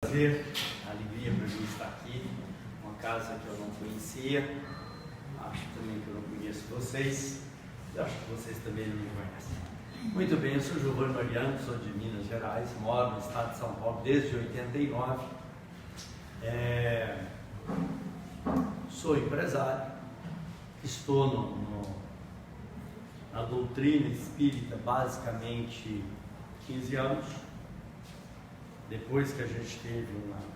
prazer, alegria para mim estar aqui, uma casa que eu não conhecia, acho também que eu não conheço vocês, eu acho que vocês também não me conhecem. Muito bem, eu sou Giovanni Mariano, sou de Minas Gerais, moro no estado de São Paulo desde 89, sou empresário, estou na doutrina espírita basicamente 15 anos, depois que a gente teve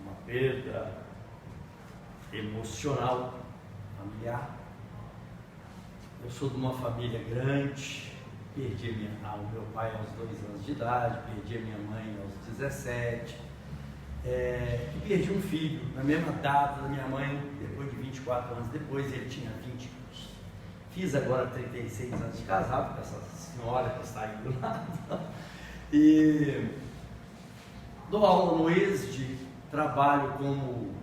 uma perda emocional, familiar. Eu sou de uma família grande, perdi o meu pai aos 2 anos de idade, perdi a minha mãe aos 17, e perdi um filho na mesma data da minha mãe, depois de 24 anos depois, ele tinha 20 anos. Fiz agora 36 anos de casado com essa senhora que está aí do lado. E dou aula no ESD, trabalho como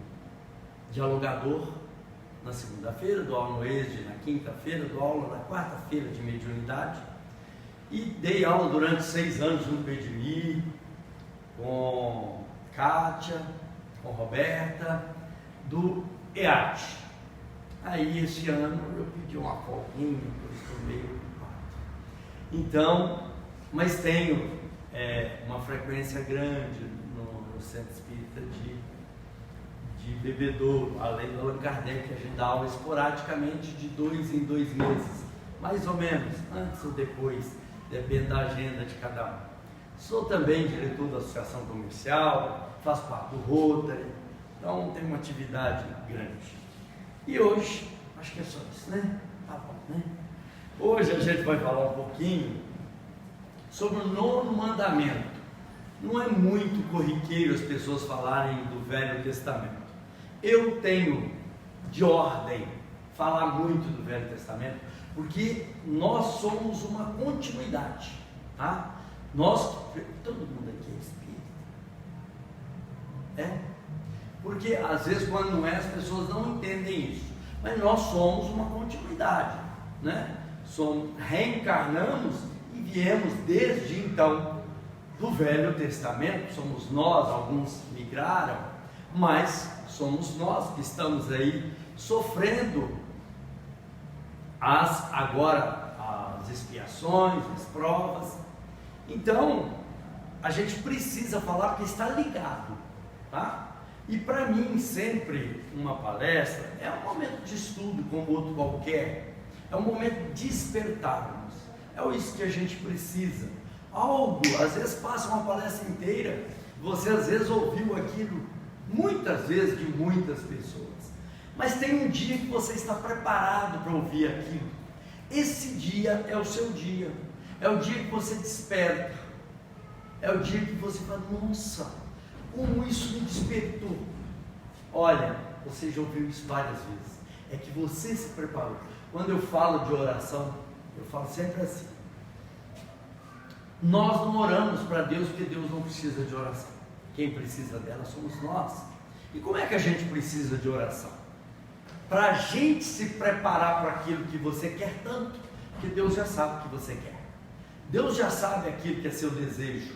dialogador na segunda-feira, dou aula no ESD na quinta-feira, dou aula na quarta-feira de mediunidade. E dei aula durante 6 anos no PEDMI, com Kátia, com Roberta, do EAT. Aí esse ano eu pedi uma folguinha, eu estou meio ocupado. Então, mas tenho uma frequência grande no Centro Espírita de Bebedouro, além do Allan Kardec, a gente dá aula esporadicamente de 2 em 2 meses, mais ou menos, antes ou depois, depende da agenda de cada um. Sou também diretor da Associação Comercial, faço parte do Rotary, então tenho uma atividade grande. E hoje, acho que é só isso, né? Tá bom, né? Hoje a gente vai falar um pouquinho sobre o 9º mandamento. Não é muito corriqueiro as pessoas falarem do Velho Testamento. Eu tenho de ordem falar muito do Velho Testamento, porque nós somos uma continuidade, tá? Todo mundo aqui é espírita. Porque às vezes quando não é, as pessoas não entendem isso. Mas nós somos uma continuidade, né? Reencarnamos e viemos desde então do Velho Testamento. Somos nós, alguns migraram, mas somos nós que estamos aí sofrendo agora as expiações, as provas. Então a gente precisa falar que está ligado, tá? E para mim sempre uma palestra é um momento de estudo como outro qualquer, é um momento de despertarmos, é isso que a gente precisa. Às vezes passa uma palestra inteira, você às vezes ouviu aquilo muitas vezes de muitas pessoas, mas tem um dia que você está preparado para ouvir aquilo. Esse dia é o seu dia, é o dia que você desperta, é o dia que você fala, nossa, como isso me despertou. Olha, você já ouviu isso várias vezes, é que você se preparou. Quando eu falo de oração, eu falo sempre assim: nós não oramos para Deus porque Deus não precisa de oração, quem precisa dela somos nós. E como é que a gente precisa de oração? Para a gente se preparar para aquilo que você quer tanto, porque Deus já sabe o que você quer, Deus já sabe aquilo que é seu desejo,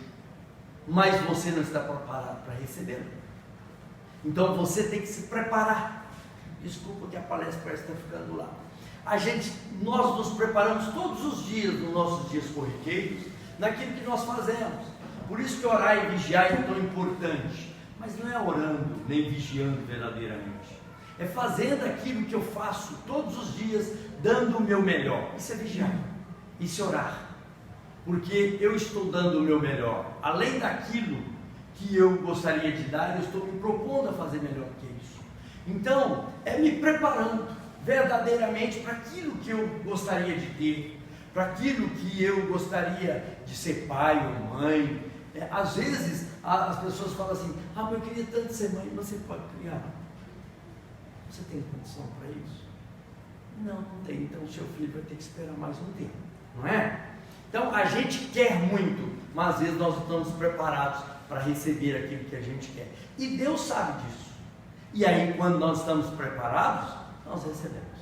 mas você não está preparado para recebê-lo. Então você tem que se preparar. Desculpa que a palestra parece estar ficando lá. Nós nos preparamos todos os dias, nos nossos dias corriqueiros, naquilo que nós fazemos. Por isso que orar e vigiar é tão importante. Mas não é orando nem vigiando verdadeiramente, é fazendo aquilo que eu faço todos os dias, dando o meu melhor. Isso é vigiar, isso é orar, porque eu estou dando o meu melhor, além daquilo que eu gostaria de dar, eu estou me propondo a fazer melhor que isso. Então, é me preparando verdadeiramente para aquilo que eu gostaria de ter, para aquilo que eu gostaria de ser pai ou mãe. Às vezes as pessoas falam assim: mas eu queria tanto ser mãe. Você pode criar? Você tem condição para isso? Não tem. Então o seu filho vai ter que esperar mais um tempo, não é? Então a gente quer muito, mas às vezes nós não estamos preparados para receber aquilo que a gente quer, e Deus sabe disso. E aí, quando nós estamos preparados, nós recebemos.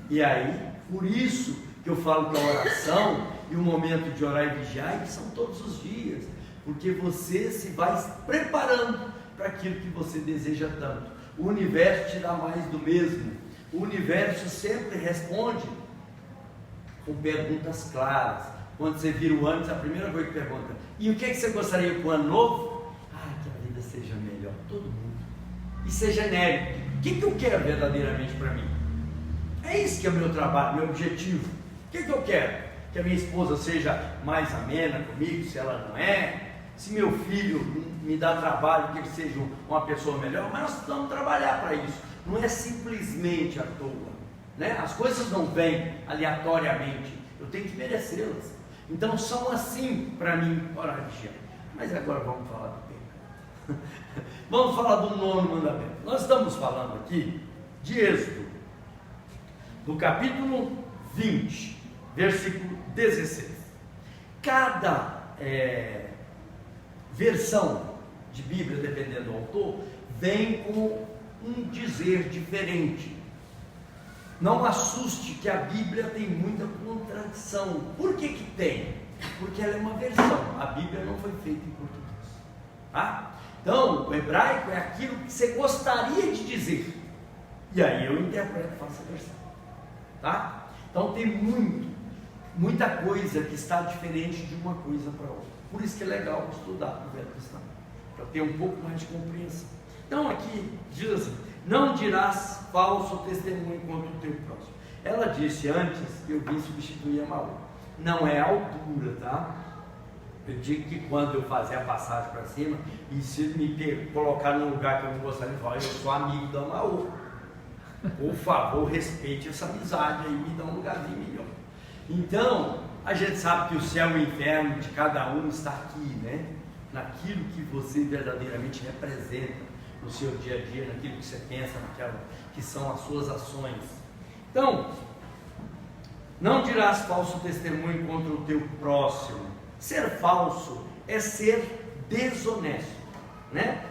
E aí, por isso que eu falo que a oração e o momento de orar e vigiar são todos os dias, porque você se vai preparando para aquilo que você deseja tanto. O universo te dá mais do mesmo. O universo sempre responde com perguntas claras. Quando você vira o ano, a primeira coisa que pergunta: e o que você gostaria para o ano novo? Que a vida seja melhor, todo mundo. Isso é genérico. O que eu quero verdadeiramente para mim? É isso que é o meu trabalho, meu objetivo. O que eu quero? Que a minha esposa seja mais amena comigo, se ela não é. Se meu filho me dá trabalho, que ele seja uma pessoa melhor. Mas nós precisamos trabalhar para isso. Não é simplesmente à toa, né? As coisas não vêm aleatoriamente. Eu tenho que merecê-las. Então são assim para mim, oração. Mas agora vamos falar do pecado. Vamos falar do 9º mandamento. Nós estamos falando aqui de Êxodo, do capítulo 20, versículo 16. Cada versão de Bíblia, dependendo do autor, vem com um dizer diferente. Não assuste que a Bíblia tem muita contradição. Por que tem? Porque ela é uma versão. A Bíblia não foi feita em português, tá? Então, o hebraico é aquilo que você gostaria de dizer. E aí eu interpreto e faço a versão, tá? Então tem muita coisa que está diferente de uma coisa para outra. Por isso que é legal estudar o Velho Testamento, para ter um pouco mais de compreensão. Então aqui diz assim: não dirás falso testemunho contra o teu próximo. Ela disse antes que eu vim substituir a Maú. Não é a altura, tá? Eu digo que quando eu fazer a passagem para cima, e se me colocar num lugar que eu não gostaria de falar, eu sou amigo da Maú. Por favor, respeite essa amizade aí, me dá um lugarzinho melhor. Então, a gente sabe que o céu e o inferno de cada um está aqui, né? Naquilo que você verdadeiramente representa no seu dia a dia, naquilo que você pensa, naquela que são as suas ações. Então, não dirás falso testemunho contra o teu próximo. Ser falso é ser desonesto, né?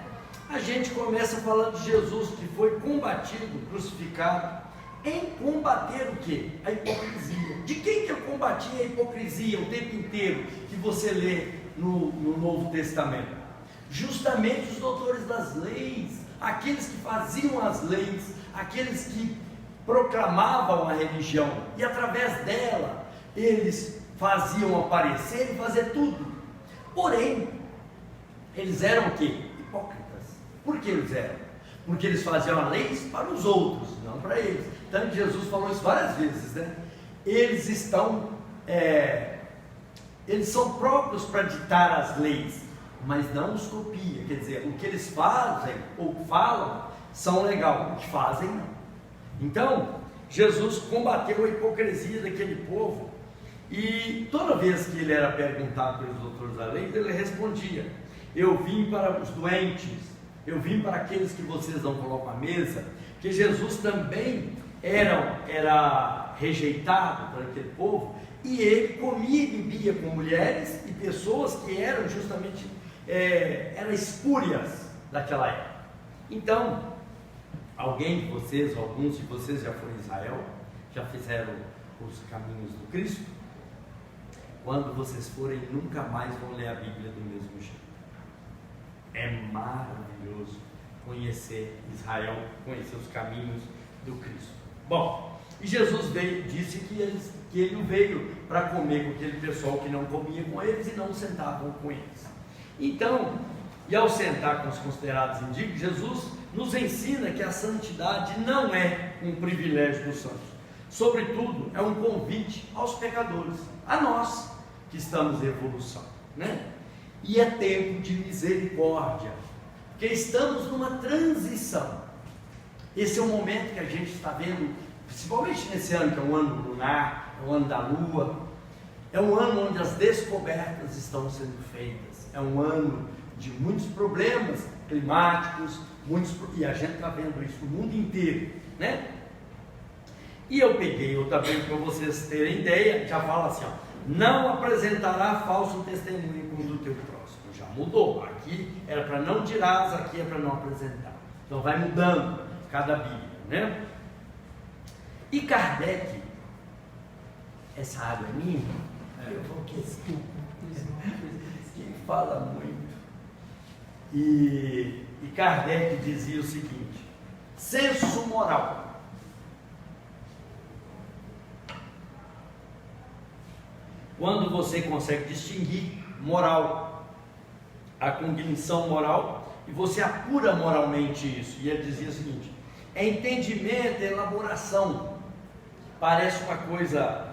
A gente começa falando de Jesus, que foi combatido, crucificado, em combater o quê? A hipocrisia. De quem que eu combatia a hipocrisia o tempo inteiro que você lê no Novo Testamento? Justamente os doutores das leis, aqueles que faziam as leis, aqueles que proclamavam a religião, e através dela eles faziam aparecer e fazer tudo. Porém, eles eram o quê? Hipócritas. Por que eles eram? Porque eles faziam leis para os outros, não para eles. Então Jesus falou isso várias vezes, né? Eles são próprios para ditar as leis, mas não os copia. Quer dizer, o que eles fazem ou falam são legal, o que fazem não. Então Jesus combateu a hipocrisia daquele povo, e toda vez que ele era perguntado pelos doutores da lei, ele respondia: eu vim para os doentes, eu vim para aqueles que vocês não colocam à mesa. Que Jesus também era rejeitado por aquele povo, e ele comia e bebia com mulheres e pessoas que eram justamente eram espúrias daquela época. Então, alguns de vocês já foram em Israel, já fizeram os caminhos do Cristo? Quando vocês forem, nunca mais vão ler a Bíblia do mesmo jeito. É maravilhoso conhecer Israel, conhecer os caminhos do Cristo. Bom, e Jesus disse que ele veio para comer com aquele pessoal que não comia com eles e não sentavam com eles. Então, e ao sentar com os considerados indígenas, Jesus nos ensina que a santidade não é um privilégio dos santos. Sobretudo, é um convite aos pecadores, a nós que estamos em evolução, né? E é tempo de misericórdia, porque estamos numa transição. Esse é o momento que a gente está vendo, principalmente nesse ano, que é um ano lunar, é um ano da lua, é um ano onde as descobertas estão sendo feitas, é um ano de muitos problemas climáticos, e a gente está vendo isso no mundo inteiro, né? E eu peguei outra vez para vocês terem ideia, já fala assim, ó: não apresentará falso testemunho contra o teu próximo. Já mudou, aqui era para não dirás, aqui é para não apresentar. Então vai mudando cada Bíblia, né? E Kardec, essa água é minha? Eu vou que fala muito. E E Kardec dizia o seguinte: senso moral. Quando você consegue distinguir moral, a cognição moral, e você apura moralmente isso. E ele dizia o seguinte: é entendimento, elaboração. Parece uma coisa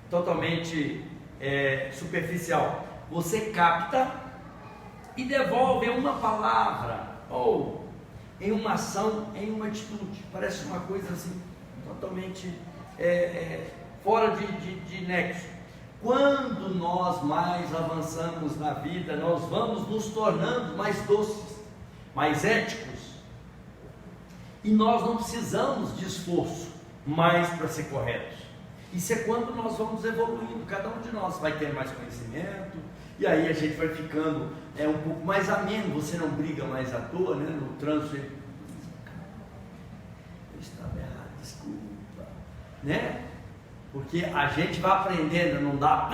totalmente superficial. Você capta e devolve em uma palavra, ou em uma ação, em uma atitude. Parece uma coisa assim, totalmente fora de nexo. Quando nós mais avançamos na vida, nós vamos nos tornando mais doces, mais éticos, e nós não precisamos de esforço mais para ser corretos. Isso é quando nós vamos evoluindo, cada um de nós vai ter mais conhecimento, e aí a gente vai ficando um pouco mais ameno. Você não briga mais à toa, né? No trânsito, eu estava errado, desculpa, né? Porque a gente vai aprendendo a não dar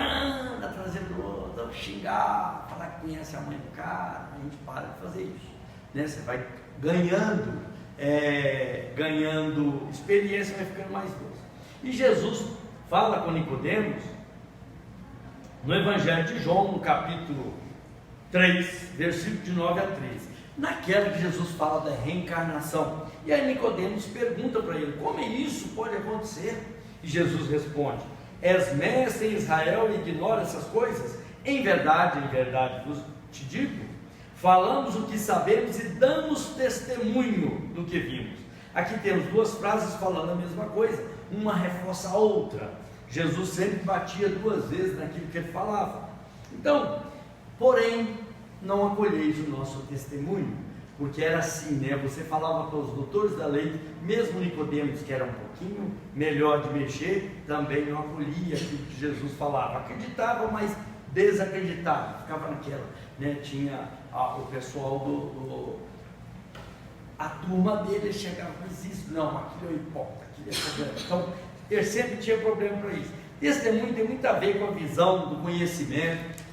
atrás do outro, xingar, falar que conhece a mãe do cara. A gente para de fazer isso, né? Você vai ganhando experiência, vai ficando mais doce. E Jesus fala com Nicodemos no Evangelho de João, no capítulo 3, versículo de 9 a 13, naquela que Jesus fala da reencarnação. E aí Nicodemos pergunta para ele: como isso pode acontecer? E Jesus responde: és mestre em Israel e ignora essas coisas? Em verdade vos te digo, falamos o que sabemos e damos testemunho do que vimos. Aqui temos duas frases falando a mesma coisa, uma reforça a outra. Jesus sempre batia duas vezes naquilo que ele falava. Então, porém, não acolheis o nosso testemunho, porque era assim, né? Você falava para os doutores da lei, mesmo Nicodemos, que era um pouquinho melhor de mexer, também não acolhia aquilo que Jesus falava. Acreditava, mas desacreditava, ficava naquela, né? Tinha o pessoal a turma dele chegava e dizia: isso não, aquilo é hipócrita, aquilo é problema. Então, ele sempre tinha problema para isso. Testemunho tem muito a ver com a visão do conhecimento,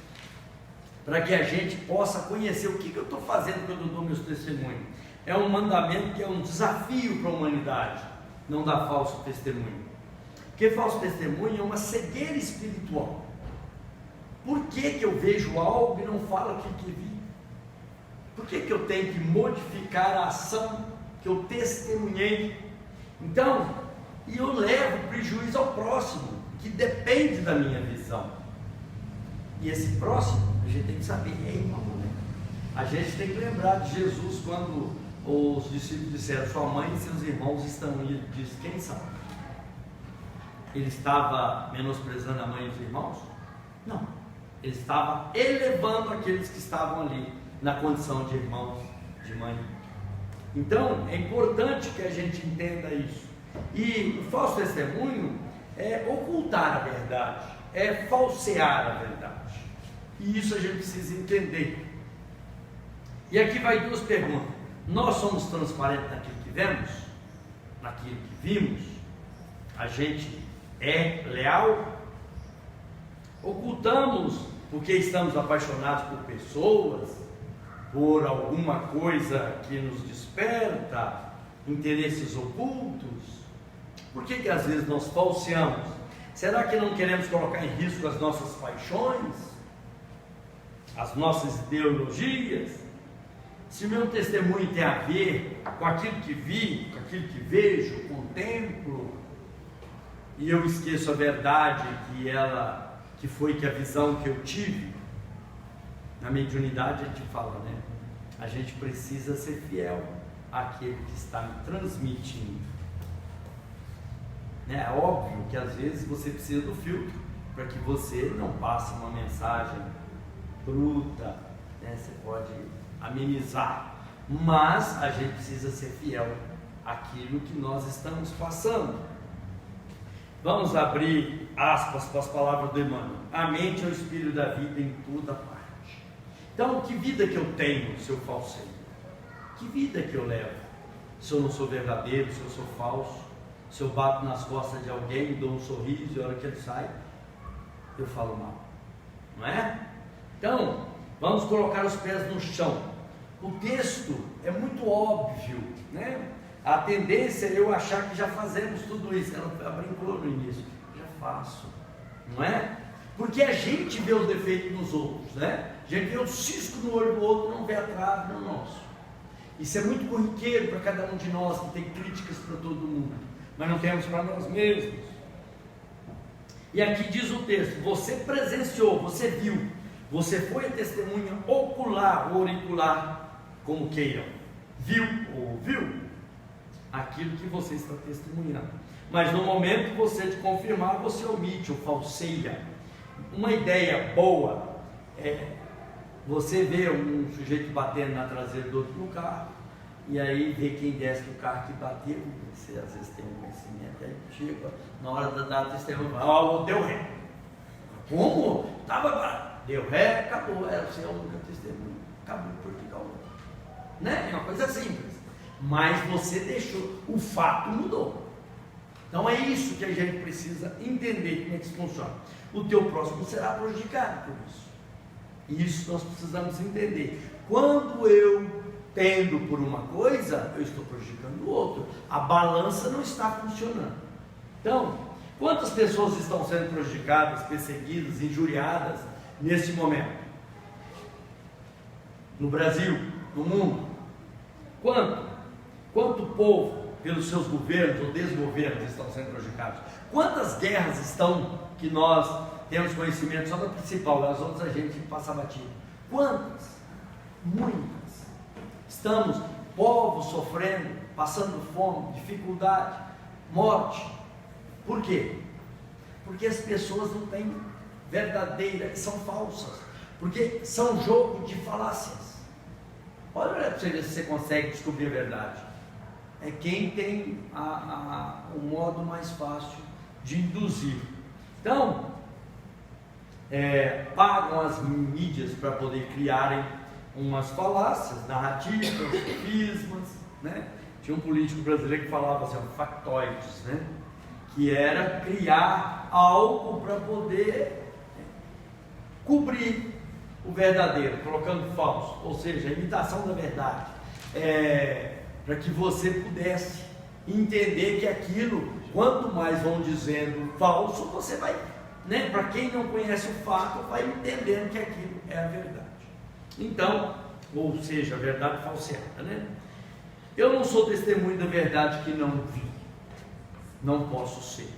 para que a gente possa conhecer o que eu estou fazendo quando eu dou meus testemunhos. É um mandamento que é um desafio para a humanidade, não dar falso testemunho. Porque falso testemunho é uma cegueira espiritual. Por que eu vejo algo e não falo o que vi? Por que eu tenho que modificar a ação que eu testemunhei? Então, e eu levo prejuízo ao próximo, que depende da minha visão. E esse próximo, a gente tem que saber, irmão, né? A gente tem que lembrar de Jesus quando os discípulos disseram: sua mãe e seus irmãos estão ali. Ele disse: quem sabe? Ele estava menosprezando a mãe e os irmãos? Não, ele estava elevando aqueles que estavam ali na condição de irmãos, de mãe. Então é importante que a gente entenda isso. E o falso testemunho é ocultar a verdade, é falsear a verdade, e isso a gente precisa entender. E aqui vai duas perguntas: nós somos transparentes naquilo que vemos, naquilo que vimos? A gente é leal? Ocultamos porque estamos apaixonados por pessoas, por alguma coisa que nos desperta interesses ocultos? Por que às vezes nós falseamos? Será que não queremos colocar em risco as nossas paixões, as nossas ideologias? Se o meu testemunho tem a ver com aquilo que vi, com aquilo que vejo, contemplo, e eu esqueço a verdade que foi a visão que eu tive, na mediunidade a gente fala, né? A gente precisa ser fiel àquele que está me transmitindo. É óbvio que às vezes você precisa do filtro para que você não passe uma mensagem bruta, né? Você pode amenizar, mas a gente precisa ser fiel àquilo que nós estamos passando. Vamos abrir aspas para as palavras do Emmanuel: a mente é o espelho da vida em toda parte. Então, que vida que eu tenho se eu falseio? Que vida que eu levo se eu não sou verdadeiro, se eu sou falso? Se eu bato nas costas de alguém, dou um sorriso e a hora que ele sai, eu falo mal, não é? Então, vamos colocar os pés no chão. o texto é muito óbvio, né? A tendência é eu achar que já fazemos tudo isso. Ela brincou no início, já faço, não é? Porque a gente vê os defeitos nos outros, né? A gente vê o cisco no olho do outro, não vê a trave no nosso. Isso é muito corriqueiro para cada um de nós, que tem críticas para todo mundo, mas não temos para nós mesmos. E aqui diz o texto: você presenciou, você viu, você foi a testemunha ocular ou auricular, como queiram, viu ou ouviu aquilo que você está testemunhando. Mas no momento você de confirmar, você omite ou falseia. Uma ideia boa é você vê um sujeito batendo na traseira do outro no carro, e aí vê quem desce do carro que bateu. Você às vezes tem um conhecimento, aí chega na hora da dar testemunho, deu ré. Como? Deu ré, acabou, era o seu único testemunho, acabou por ficar o outro, né? É uma coisa simples, mas você deixou, o fato mudou. Então é isso que a gente precisa entender, como é que isso funciona. O teu próximo será prejudicado por isso. E isso nós precisamos entender. Quando eu tendo por uma coisa, eu estou prejudicando o outro. A balança não está funcionando. Então, quantas pessoas estão sendo prejudicadas, perseguidas, injuriadas nesse momento? No Brasil, no mundo? Quanto povo, pelos seus governos ou desgovernos, estão sendo prejudicados? Quantas guerras estão que nós temos conhecimento só da principal, as outras a gente passa batido? Quantas? Muitas. Estamos, povos sofrendo, passando fome, dificuldade, morte. Por quê? Porque as pessoas não têm verdadeira, são falsas, porque são jogo de falácias. Olha para você ver se você consegue descobrir a verdade. É quem tem o modo mais fácil de induzir. Então, pagam as mídias para poder criarem umas falácias, narrativas, sofismas, né? Tinha um político brasileiro que falava assim, factoides, né? Que era criar algo para poder cobrir o verdadeiro, colocando falso, ou seja, a imitação da verdade, para que você pudesse entender que aquilo, quanto mais vão dizendo falso, você vai, né? Para quem não conhece o fato, vai entendendo que aquilo é a verdade. Então, ou seja, a verdade falseada, né? Eu não sou testemunho da verdade que não vi, não posso ser.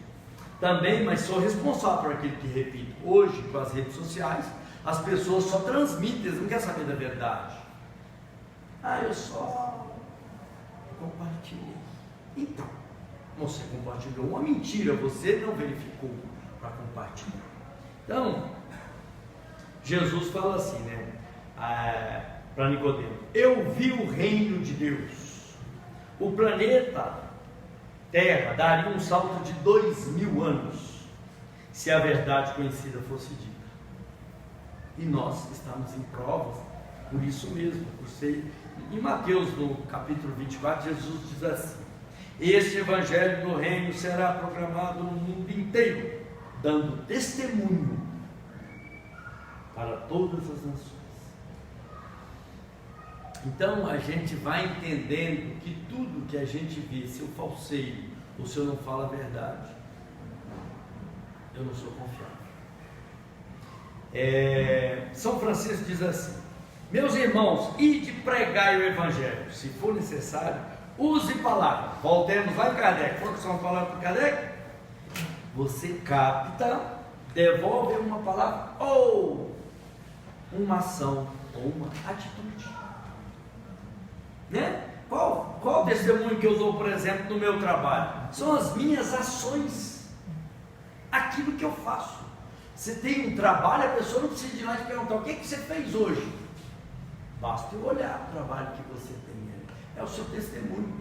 Também, mas sou responsável por aquilo que repito. Hoje, com as redes sociais, as pessoas só transmitem, eles não querem saber da verdade. Eu só compartilhei. Então, você compartilhou uma mentira, você não verificou para compartilhar. Então, Jesus fala assim, né? Para Nicodemo: eu vi o reino de Deus. O planeta Terra daria um salto de 2000 anos se a verdade conhecida fosse dita. E nós estamos em provas por isso mesmo. Em Mateus, no capítulo 24, Jesus diz assim: este evangelho do reino será proclamado no mundo inteiro, dando testemunho para todas as nações. Então a gente vai entendendo que tudo que a gente vê, se eu falseio ou se eu não falo a verdade, eu não sou confiável. São Francisco diz assim: meus irmãos, ide pregai o evangelho, se for necessário, use palavras. Voltemos lá em Kardec. Qual que são as palavras de Kardec? Você capta, devolve uma palavra ou uma ação ou uma atitude, né? Qual o testemunho que eu dou, por exemplo, no meu trabalho? São as minhas ações, aquilo que eu faço. Você tem um trabalho, a pessoa não precisa de lá te perguntar: o que você fez hoje? Basta eu olhar o trabalho que você tem, é o seu testemunho.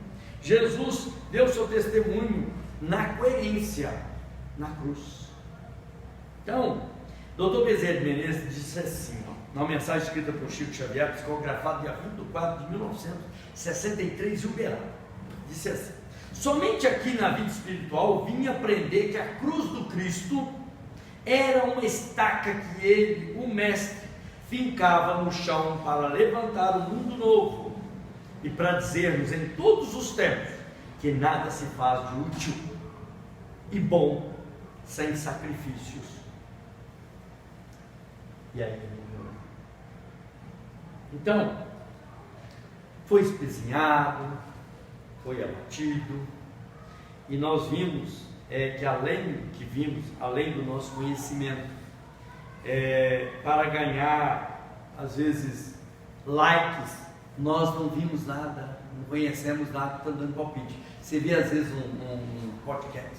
Jesus deu o seu testemunho na coerência, na cruz. Então, Dr. Bezerra de Menezes disse assim, numa mensagem escrita por Chico Xavier, psicografada dia 20 de 4 de 1963 em Uberaba, disse assim: somente aqui na vida espiritual vim aprender que a cruz do Cristo era uma estaca que ele, o mestre, fincava no chão para levantar um mundo novo e para dizermos em todos os tempos que nada se faz de útil e bom sem sacrifícios. E aí ele morreu. Então, foi espezinhado, foi abatido, e nós vimos que além do nosso conhecimento, para ganhar, às vezes, likes, nós não vimos nada, não conhecemos nada, está dando palpite. Você vê às vezes um podcast,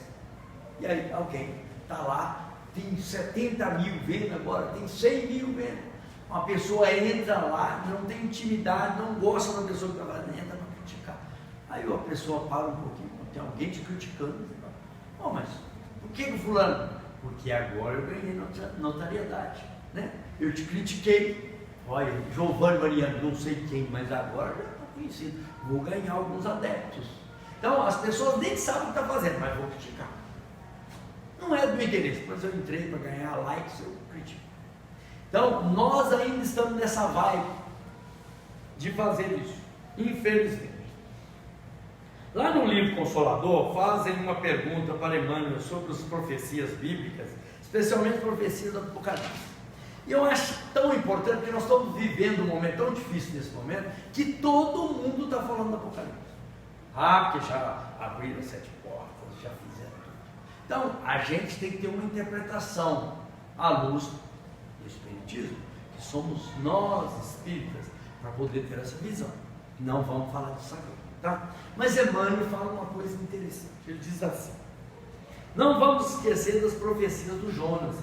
e aí alguém está lá, tem 70 mil vendo, agora tem 100 mil vendo. Uma pessoa entra lá, não tem intimidade, não gosta da pessoa que está fazendo, entra para criticar. Aí a pessoa para um pouquinho, tem alguém te criticando, você fala, mas por que o fulano? Porque agora eu ganhei notariedade, né? Eu te critiquei, olha, Giovanni Mariano, não sei quem, mas agora já estou conhecido, vou ganhar alguns adeptos. Então as pessoas nem sabem o que está fazendo, mas vou criticar. Não é do meu interesse, mas eu entrei para ganhar likes, eu critico. Então nós ainda estamos nessa vibe de fazer isso, infelizmente. Lá no livro Consolador, fazem uma pergunta para Emmanuel sobre as profecias bíblicas, especialmente profecias do Apocalipse. E eu acho tão importante, porque nós estamos vivendo um momento tão difícil nesse momento, que todo mundo está falando do Apocalipse. Porque já abriram 7 portas, já fizeram tudo. Então, a gente tem que ter uma interpretação à luz do Espiritismo, que somos nós, espíritas, para poder ter essa visão. Não vamos falar disso agora, tá? Mas Emmanuel fala uma coisa interessante. Ele diz assim: não vamos esquecer das profecias do Jonas.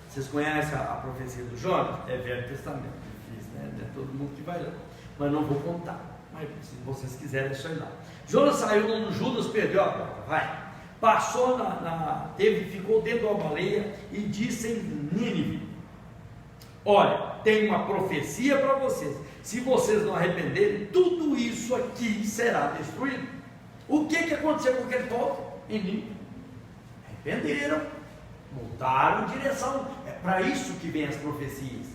Vocês conhecem a profecia do Jonas? É Velho Testamento, difícil, né? Não é todo mundo que vai ler, mas não vou contar. Mas se vocês quiserem, é só ir lá. Jonas saiu no Judas, perdeu a porta, passou ficou dentro da baleia e disse em Nínive: olha, tem uma profecia para vocês. Se vocês não arrependerem, tudo isso aqui será destruído. O que aconteceu com aquele povo? Em Nínive. Arrependeram, mudaram de direção. É para isso que vem as profecias.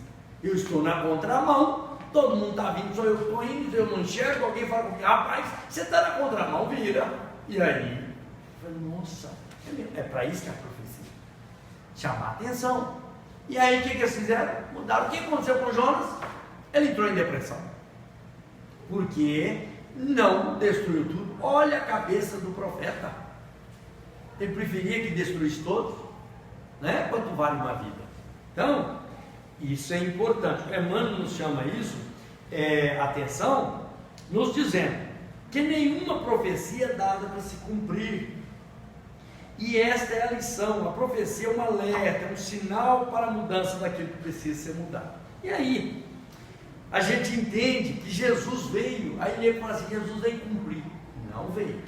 Eu estou na contramão, todo mundo está vindo, sou eu que estou indo, eu não enxergo, alguém fala comigo, rapaz, você está na contramão, vira. E aí, eu falei, nossa, é para isso que é a profecia. Chamar a atenção. E aí o que eles fizeram? Mudaram. O que aconteceu com Jonas? Ele entrou em depressão. Porque não destruiu tudo. Olha a cabeça do profeta. Ele preferia que destruísse todos, né? Quanto vale uma vida? Então, isso é importante. O Emmanuel nos chama isso, atenção, nos dizendo que nenhuma profecia é dada para se cumprir. E esta é a lição. A profecia é um alerta, é um sinal para a mudança daquilo que precisa ser mudado. E aí, a gente entende que Jesus veio, aí ele fala assim, Jesus veio cumprir. Não veio.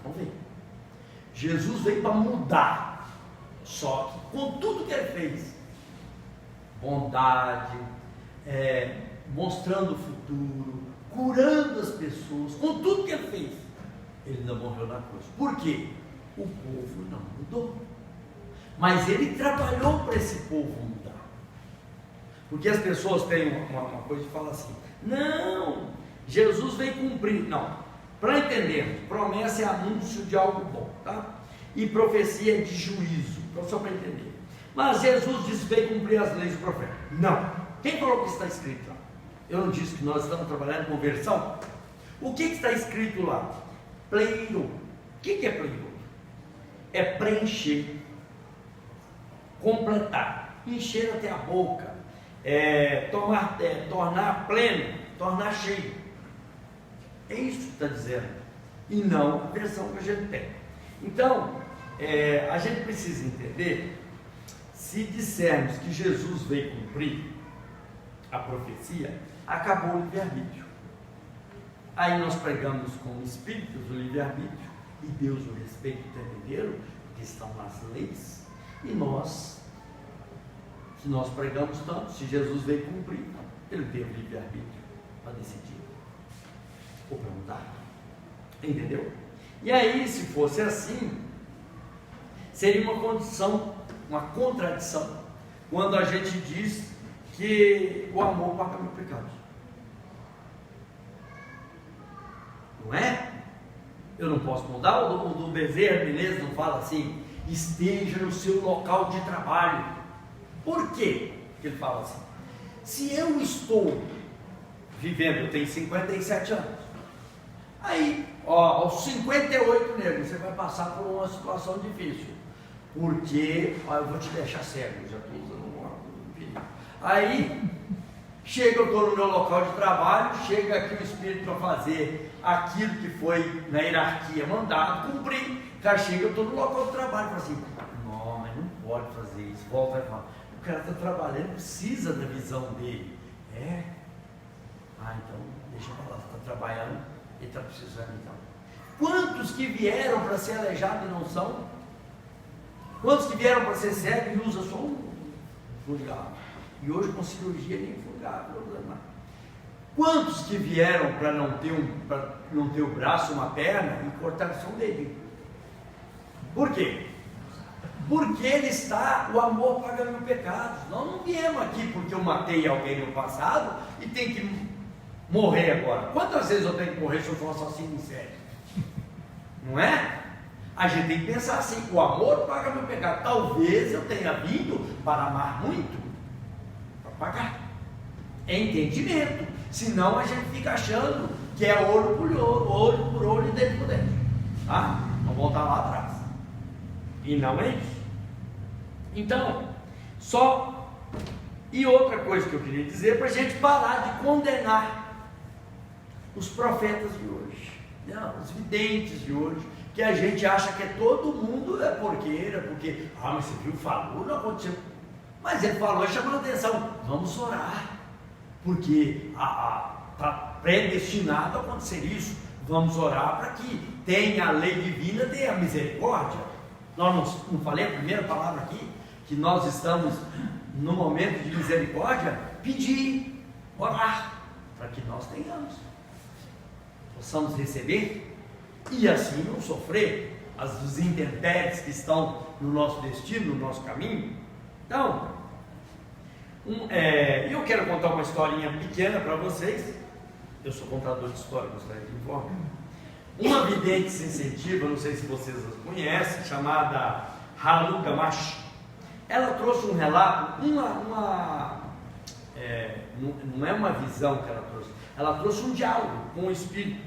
Não veio. Jesus veio para mudar. Só que com tudo que ele fez, bondade, mostrando o futuro, curando as pessoas, com tudo que ele fez, ele não morreu na cruz. Por quê? O povo não mudou. Mas ele trabalhou para esse povo mudar. Porque as pessoas têm uma coisa de falar assim, não, Jesus veio cumprir. Não, para entender, promessa é anúncio de algo bom, tá? E profecia é de juízo, só para entender. Mas Jesus disse que veio cumprir as leis do profeta. Não. Quem falou que está escrito lá? Eu não disse que nós estamos trabalhando com conversão? O que está escrito lá? Pleiro. O que é pleiro? É preencher, completar, encher até a boca, tornar pleno, tornar cheio. É isso que está dizendo. E não a versão que a gente tem. Então, a gente precisa entender, se dissermos que Jesus veio cumprir a profecia, acabou o livre-arbítrio. Aí nós pregamos como espíritos o livre-arbítrio, e Deus o respeita o tempo inteiro, porque estão nas leis, e nós, que nós pregamos tanto, se Jesus veio cumprir, ele teve o livre-arbítrio para decidir, ou para mudar, entendeu? E aí, se fosse assim, seria uma condição, uma contradição, quando a gente diz que o amor paga meus pecados. Não é? Eu não posso mudar. O do Bezerra Menezes não fala assim: esteja no seu local de trabalho. Por quê que ele fala assim? Se eu estou vivendo, eu tenho 57 anos, aí, aos 58 negros, você vai passar por uma situação difícil, porque, eu vou te deixar cego, já estou usando um perigo. Aí, chega, eu estou no meu local de trabalho, chega aqui o Espírito para fazer aquilo que foi na hierarquia mandado, cumprir. O cara chega, eu estou no local de trabalho, fala assim: não, mas não pode fazer isso. Volta e fala: o cara está trabalhando, precisa da visão dele. Então, deixa eu falar, você está trabalhando, ele está precisando então. Quantos que vieram para ser aleijado e não são? Quantos que vieram para ser cego e usam só um fungado? E hoje com cirurgia nem fungado, problema. Quantos que vieram para não ter o braço, uma perna e cortaram só um dedinho? Por quê? Porque o amor paga meus pecados. Nós não viemos aqui porque eu matei alguém no passado e tenho que morrer agora. Quantas vezes eu tenho que morrer se eu for um assassino em série? Não é? A gente tem que pensar assim: o amor paga meu pecado. Talvez eu tenha vindo para amar muito, para pagar. É entendimento. Senão a gente fica achando que é olho por olho e dente por dente. Tá? Vamos voltar lá atrás. E não é isso. Então, e outra coisa que eu queria dizer, para a gente parar de condenar os profetas de hoje, os videntes de hoje, que a gente acha que todo mundo é porqueira, porque, mas você viu, falou, não aconteceu. Mas ele falou, chamando a atenção: vamos orar, porque está predestinado a acontecer isso. Vamos orar para que tenha a lei divina, tenha a misericórdia. Nós não falei a primeira palavra aqui, que nós estamos no momento de misericórdia, pedir, orar, para que nós possamos receber e assim não sofrer as intempéries que estão no nosso destino, no nosso caminho. Então, eu quero contar uma historinha pequena para vocês. Eu sou contador de história, gostaria de informar. Uma vidente sensitiva, não sei se vocês a conhecem, chamada Halu Gamash. Ela trouxe um relato, não é uma visão que ela trouxe um diálogo com o Espírito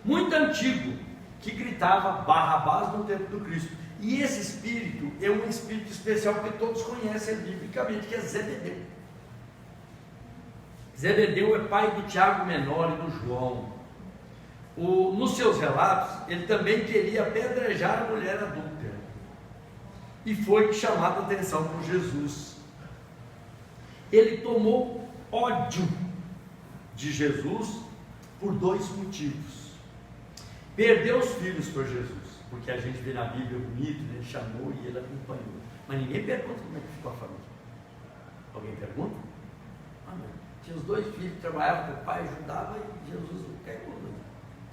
muito antigo, que gritava Barrabás no tempo do Cristo. E esse Espírito é um Espírito especial que todos conhecem biblicamente, que é Zebedeu. Zebedeu é pai do Tiago Menor e do João. Nos seus relatos, ele também queria apedrejar a mulher adúltera e foi chamado a atenção por Jesus. Ele tomou ódio de Jesus por 2 motivos. Perdeu os filhos por Jesus, porque a gente vê na Bíblia bonito, né? Ele chamou e ele acompanhou. Mas ninguém pergunta como é que ficou a família. Alguém pergunta? Tinha os 2 filhos, trabalhavam com o pai, ajudava, e Jesus não pegou.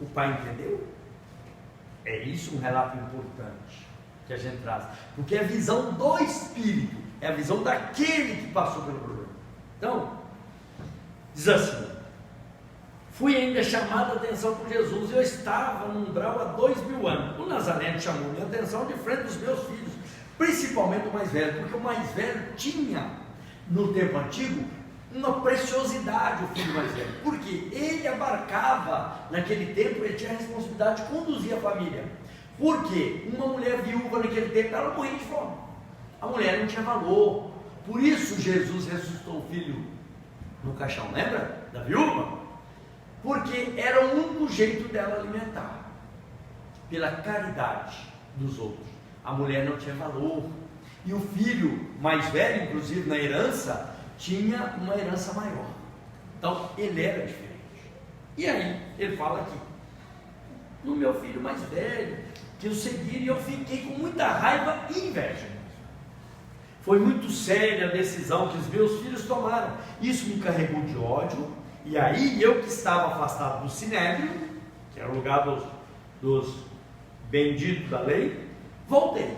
O pai entendeu? É isso um relato importante que a gente traz, porque é a visão do Espírito, é a visão daquele que passou pelo problema. Então, diz assim: fui ainda chamado a atenção por Jesus. Eu estava no umbral há 2000 anos. O Nazareno chamou minha atenção de frente dos meus filhos, principalmente o mais velho, porque o mais velho tinha, no tempo antigo, uma preciosidade, o filho mais velho, porque ele abarcava, naquele tempo, ele tinha a responsabilidade de conduzir a família, porque uma mulher viúva naquele tempo, ela morria de fome, a mulher não tinha valor. Por isso Jesus ressuscitou o filho no caixão, lembra da viúva? Porque era o único jeito dela alimentar, pela caridade dos outros. A mulher não tinha valor, e o filho mais velho, inclusive na herança, tinha uma herança maior. Então ele era diferente. E aí ele fala aqui: no meu filho mais velho, que eu segui, e eu fiquei com muita raiva e inveja. Foi muito séria a decisão que os meus filhos tomaram. Isso me carregou de ódio. E aí eu, que estava afastado do Sinédrio, que era o lugar dos benditos da lei, voltei.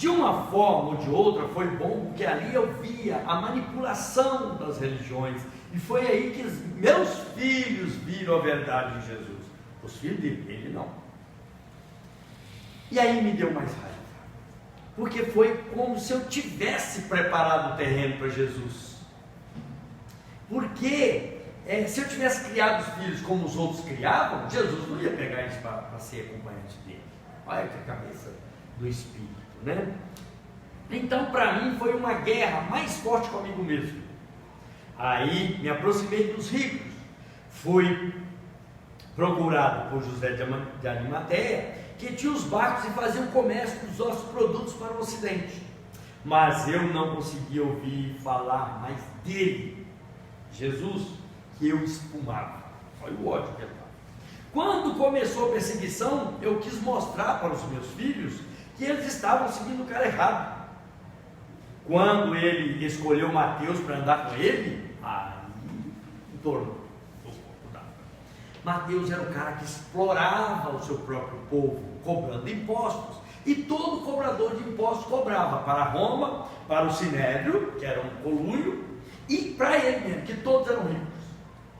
De uma forma ou de outra foi bom, porque ali eu via a manipulação das religiões, e foi aí que os meus filhos viram a verdade de Jesus. Os filhos dele, ele não. E aí me deu mais raiva, porque foi como se eu tivesse preparado o terreno para Jesus. Porque se eu tivesse criado os filhos como os outros criavam, Jesus não ia pegar eles para ser acompanhante dele. Olha que cabeça do Espírito, né? Então, para mim, foi uma guerra mais forte comigo mesmo. Aí me aproximei dos ricos, fui procurado por José de Arimateia, que tinha os barcos e fazia o comércio dos nossos produtos para o Ocidente. Mas eu não conseguia ouvir falar mais dele, Jesus, que eu espumava. Olha o ódio que ele estava. Quando começou a perseguição, eu quis mostrar para os meus filhos que eles estavam seguindo o cara errado. Quando ele escolheu Mateus para andar com ele, aí tornou. Mateus era o cara que explorava o seu próprio povo, cobrando impostos. E todo cobrador de impostos cobrava para Roma, para o Sinédrio, que era um colúrio, e para ele mesmo, que todos eram ricos.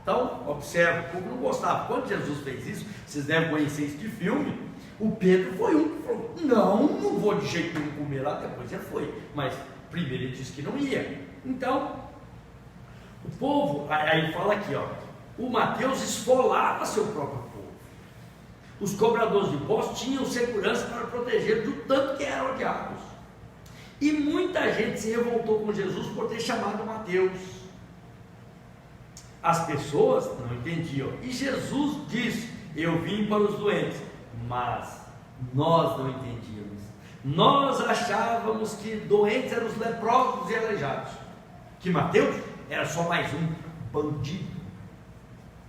Então, observa, o povo não gostava. Quando Jesus fez isso, vocês devem conhecer isso de filme, o Pedro foi um que falou, não vou de jeito nenhum comer lá, depois ele foi. Mas primeiro ele disse que não ia. Então, o povo, aí fala aqui, ó, o Mateus esfolava seu próprio povo. Os cobradores de impostos tinham segurança para proteger do tanto que eram odiados. E muita gente se revoltou com Jesus por ter chamado Mateus. As pessoas não entendiam. E Jesus disse, eu vim para os doentes. Mas nós não entendíamos. Nós achávamos que doentes eram os leprosos e aleijados. Que Mateus era só mais um bandido.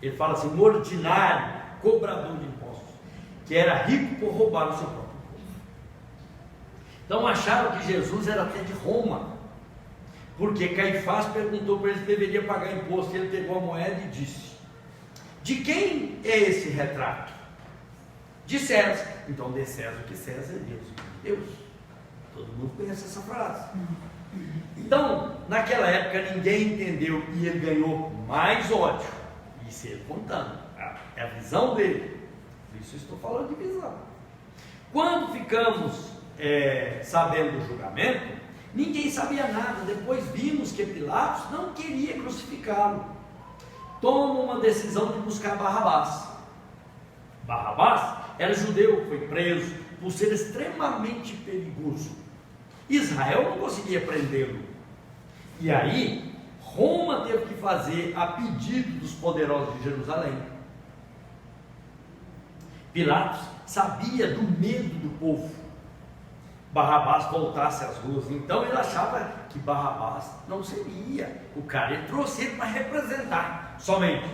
Ele fala assim, um ordinário, cobrador de impostos, que era rico por roubar o seu próprio povo. Então acharam que Jesus era até de Roma, porque Caifás perguntou para ele se deveria pagar imposto, ele pegou a moeda e disse, de quem é esse retrato? De César. Então dê César o que César é Deus. Todo mundo conhece essa frase. Então, naquela época ninguém entendeu e ele ganhou mais ódio. Isso ele contando, é a visão dele. Por isso eu estou falando de visão. Quando ficamos sabendo do julgamento, ninguém sabia nada. Depois vimos que Pilatos não queria crucificá-lo. Toma uma decisão de buscar Barrabás. Barrabás era judeu, foi preso por ser extremamente perigoso. Israel não conseguia prendê-lo. E aí Roma teve que fazer a pedido dos poderosos de Jerusalém. Pilatos sabia do medo do povo. Barrabás voltasse às ruas. Então ele achava que Barrabás não seria o cara. Ele trouxe ele para representar somente.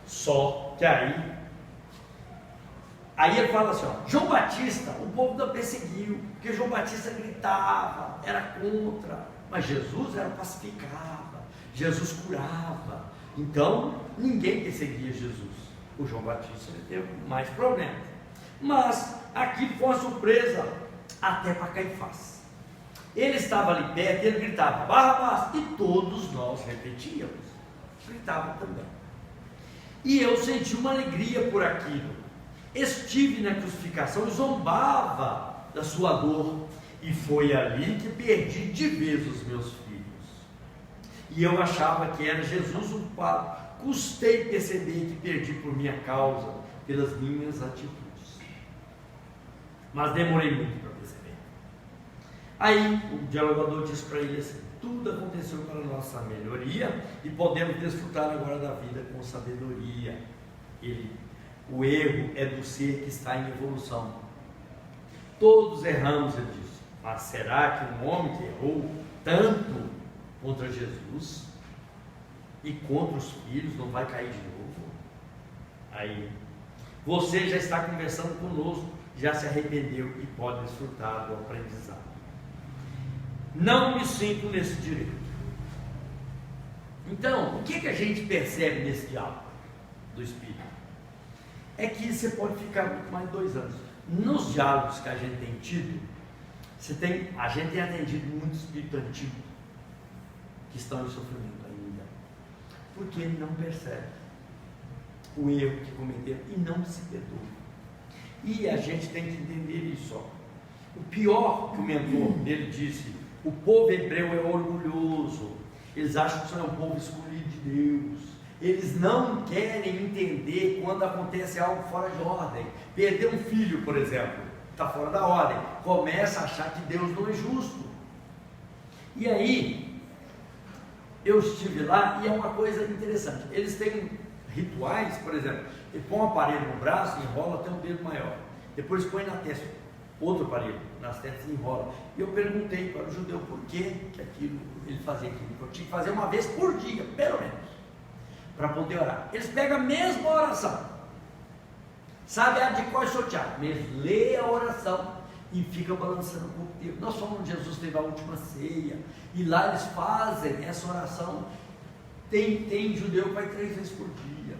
Só que aí ele fala assim, ó, João Batista, o povo não perseguiu, porque João Batista gritava, era contra, mas Jesus era pacificava, Jesus curava, então ninguém perseguia Jesus. O João Batista teve mais problemas, mas aqui foi uma surpresa até para Caifás. Ele estava ali perto, ele gritava Barrabás, e todos nós repetíamos, gritavam também. E eu senti uma alegria por aquilo. Estive na crucificação e zombava da sua dor, e foi ali que perdi de vez os meus filhos. E eu achava que era Jesus o culpado. Custei perceber que perdi por minha causa, pelas minhas atitudes. Mas demorei muito para perceber. Aí o dialogador disse para ele assim: tudo aconteceu para a nossa melhoria e podemos desfrutar agora da vida com sabedoria. O erro é do ser que está em evolução. Todos erramos, ele disse. Mas será que um homem que errou tanto contra Jesus e contra os filhos não vai cair de novo? Aí, você já está conversando conosco, já se arrependeu e pode desfrutar do aprendizado. Não me sinto nesse direito. Então, o que a gente percebe nesse diálogo do Espírito? É que você pode ficar muito mais de 2 anos. Nos diálogos que a gente tem tido, A gente tem atendido muito espírito antigo que estão em sofrimento ainda, porque não percebe o erro que cometeram e não se perdoa. E a gente tem que entender isso. O pior que o mentor dele disse: o povo hebreu é orgulhoso, eles acham que são um povo escolhido de Deus, eles não querem entender quando acontece algo fora de ordem. Perder um filho, por exemplo, está fora da ordem, começa a achar que Deus não é justo. E aí, eu estive lá e é uma coisa interessante, eles têm rituais, por exemplo, ele põe um aparelho no braço, enrola até um dedo maior, depois põe na testa outro aparelho nas testas e enrola. E eu perguntei para o judeu por que ele fazia aquilo. Eu tinha que fazer uma vez por dia, pelo menos, para poder orar. Eles pegam a mesma oração, sabe a de qual sortear, mesmo lê a oração e fica balançando o corpo inteiro. Nós fomos onde Jesus teve a última ceia, e lá eles fazem essa oração. Tem judeu que vai 3 vezes por dia